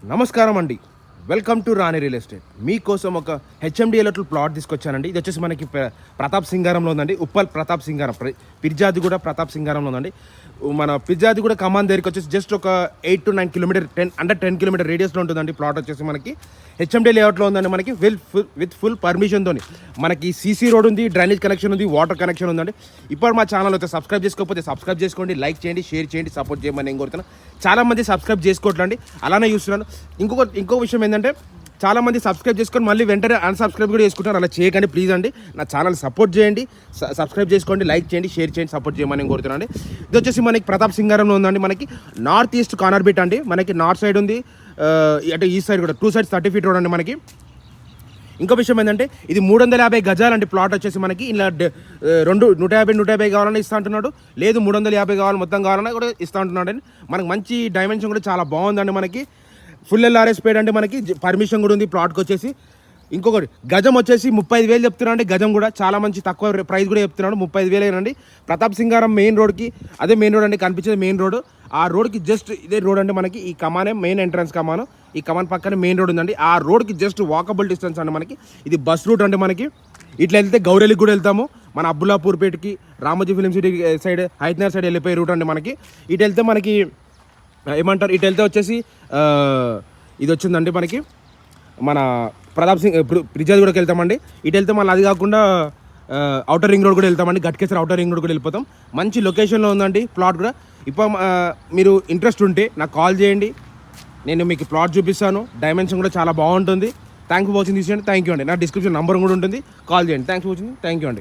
నమస్కారం అండి. Welcome to Rani real estate. మీకోసం ఒక హెచ్ఎండి ఎలక్ట్రిక్ ప్లాట్ తీసుకొచ్చానండి. ఇది వచ్చేసి మనకి ప్రతాప్ సింగారంలో ఉందండి. ఉప్పల్ ప్రతాప్ సింగారం, పిర్జాది కూడా ప్రతాప్ సింగారంలో ఉందండి. మన పిర్జాది కూడా కమాన్ దగ్గరికి వచ్చేసి జస్ట్ ఒక 8 to 9 కిలోమీటర్ 10 కిలోమీటర్ రేడియస్లో ఉంటుందండి. ప్లాట్ వచ్చేసి మనకి హెచ్ఎండి లేఅవుట్లో ఉందండి. మనకి విత్ ఫుల్ పర్మిషన్తో మనకి సీసీ రోడ్ ఉంది, డ్రైనేజ్ కనెక్షన్ ఉంది, వాటర్ కనెక్షన్ ఉందండి. ఇప్పుడు మా ఛానల్ అయితే సబ్స్క్రైబ్ చేసుకోకపోతే సబ్స్క్రైబ్ చేసుకోండి, లైక్ చేయండి, షేర్ చేయండి, సపోర్ట్ చేయమని నేను కోరుతున్నాను. చాలామంది సబ్స్క్రైబ్ చేసుకోవట్లండి, అలానే చూస్తున్నాను. ఇంకో విషయం ఏంటంటే, చాలామంది సబ్స్క్రైబ్ చేసుకొని మళ్ళీ వెంటనే అన్సబ్స్క్రైబ్ కూడా చేసుకుంటారు. అలా చేయకండి ప్లీజ్ అండి. నా ఛానల్ సపోర్ట్ చేయండి, సబ్స్క్రైబ్ చేసుకోండి, లైక్ చేయండి, షేర్ చేయండి, సపోర్ట్ చేయమని నేను కోరుతున్నాను. ఇది వచ్చేసి మనకి ప్రతాప్ సింగారంలో ఉందండి. మనకి నార్త్ ఈస్ట్ కార్నర్ బిట్ అండి. మనకి నార్త్ సైడ్ ఉంది, అంటే ఈస్ట్ సైడ్ కూడా 2 sides 30 feet రోడ్ అండి మనకి. ఇంకో విషయం ఏంటంటే, ఇది 350 గజాలండి. ప్లాట్ వచ్చేసి మనకి ఇలా 150 కావాలన్నా ఇస్తా అంటున్నాడు, లేదు 350 కావాలి మొత్తం కావాలన్నా కూడా ఇస్తా అంటున్నాడు అండి. మనకి మంచి డైమెన్షన్ కూడా చాలా బాగుందండి. మనకి ఫుల్ ఎల్ఆర్ఎస్ పేడ్ అంటే మనకి పర్మిషన్ కూడా ఉంది ప్లాట్కి వచ్చేసి. ఇంకొకటి గజం వచ్చేసి 35,000 చెప్తున్నాడు అండి. గజం కూడా చాలా మంచి తక్కువ ప్రైస్ కూడా చెప్తున్నాడు, 35,000 అండి. ప్రతాప్ సింగారం మెయిన్ రోడ్కి, అదే మెయిన్ రోడ్ అండి, కనిపించేది మెయిన్ రోడ్. ఆ రోడ్కి జస్ట్ ఇదే రోడ్ అండి మనకి. ఈ కమానే మెయిన్ ఎంట్రన్స్ కమాను, ఈ కమాన్ పక్కనే మెయిన్ రోడ్ ఉందండి. ఆ రోడ్కి జస్ట్ వాకబుల్ డిస్టెన్స్ అండి మనకి. ఇది బస్ రూట్ అండి మనకి. ఇట్లా వెళ్తే గౌరెలికి కూడా వెళ్తాము, మన అబ్దుల్లాపూర్పేటకి, Ramoji film city side, Hyderabad side వెళ్ళిపోయే రూట్ అండి మనకి. ఇటు వెళ్తే మనకి ఏమంటారు, ఇటు వెళ్తే వచ్చేసి ఇది వచ్చిందండి మనకి, మన ప్రతాప్ సింగ్ బ్రిడ్జ్ కూడా వెళ్తామండి. ఇటు వెళ్తే మళ్ళీ అది కాకుండా అవుటర్ రింగ్ రోడ్ కూడా వెళ్తామండి. గట్కేసర్ అవుటర్ రింగ్ రోడ్ కూడా వెళ్ళిపోతాం. మంచి లొకేషన్లో ఉందండి ప్లాట్ కూడా. ఇప్పుడు మీరు ఇంట్రెస్ట్ ఉంటే నాకు కాల్ చేయండి, నేను మీకు ప్లాట్ చూపిస్తాను. డైమెన్షన్ కూడా చాలా బాగుంటుంది. Thank you for watching this అండి. థ్యాంక్ యూ అండి. నా డిస్క్రిప్షన్ నెంబర్ కూడా ఉంటుంది, కాల్ చేయండి. Thanks for watching. Thank you అండి.